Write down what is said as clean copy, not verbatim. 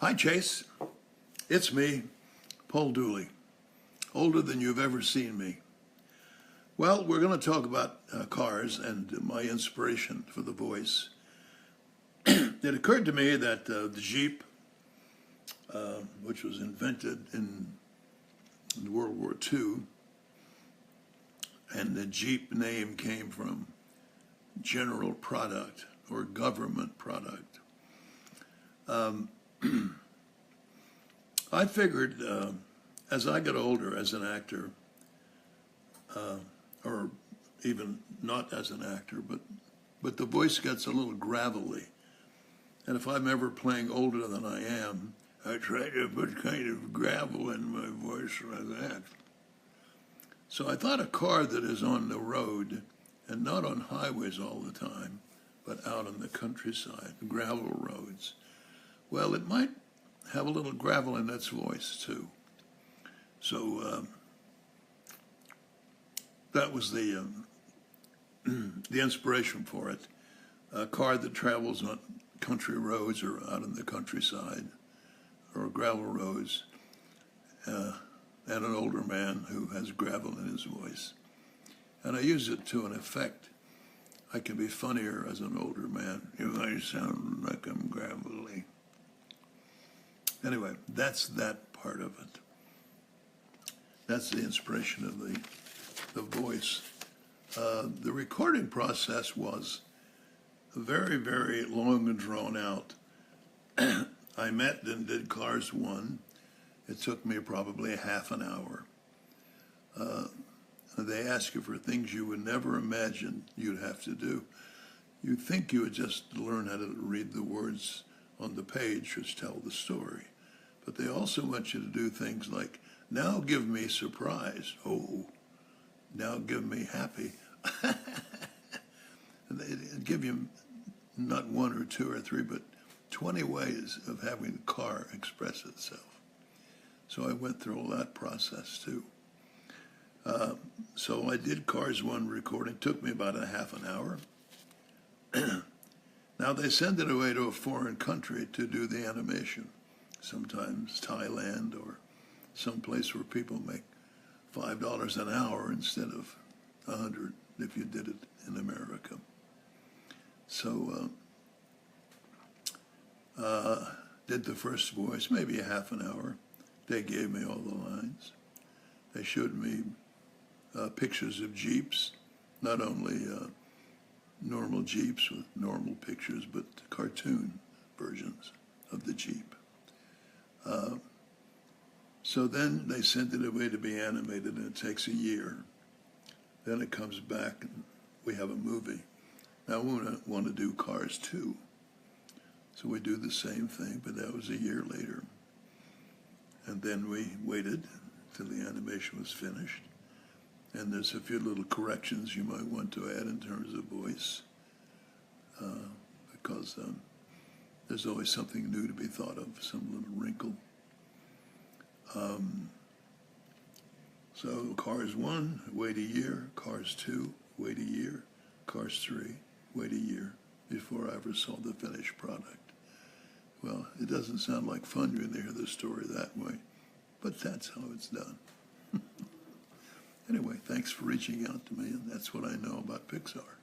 Hi, Chase. It's me, Paul Dooley, older than you've ever seen me. Well, we're going to talk about cars and my inspiration for the voice. It occurred to me that the Jeep, which was invented in World War II, and the Jeep name came from general product or government product. I figured as I got older as an actor, or even not as an actor, but the voice gets a little gravelly. And if I'm ever playing older than I am, I try to put kind of gravel in my voice like that. So I thought a car that is on the road and not on highways all the time, but out in the countryside, gravel roads, well, it might have a little gravel in its voice too. So that was the inspiration for it. A car that travels on country roads or out in the countryside or gravel roads, and an older man who has gravel in his voice. And I use it to an effect. I can be funnier as an older man if I sound like I'm gravelly. Anyway, that's that part of it. That's the inspiration of the voice. The recording process was very, very long and drawn out. I met and did Cars 1. It took me probably half an hour. They ask you for things you would never imagine you'd have to do. You'd think you would just learn how to read the words on the page, which tell the story. But they also want you to do things like, now give me surprise. Oh, now give me happy. And they give you not one or two or three, but 20 ways of having the car express itself. So I went through all that process too. So I did Cars 1 recording. Took me about a half an hour. Now they send it away to a foreign country to do the animation. Sometimes Thailand or someplace where people make $5 an hour instead of $100 if you did it in America. So did the first voice, maybe a half an hour. They gave me all the lines. They showed me pictures of Jeeps, not only normal Jeeps with normal pictures, but cartoon versions of the Jeep. So then they sent it away to be animated, and it takes a year. Then it comes back, and we have a movie. Now we want to do Cars 2. So we do the same thing, but that was a year later. And then we waited till the animation was finished. And there's a few little corrections you might want to add in terms of voice, because there's always something new to be thought of, some little wrinkle. So Cars 1, wait a year. Cars 2, wait a year. Cars 3, wait a year before I ever saw the finished product. Well, it doesn't sound like fun when you hear the story that way, but that's how it's done. Anyway, thanks for reaching out to me, and that's what I know about Pixar.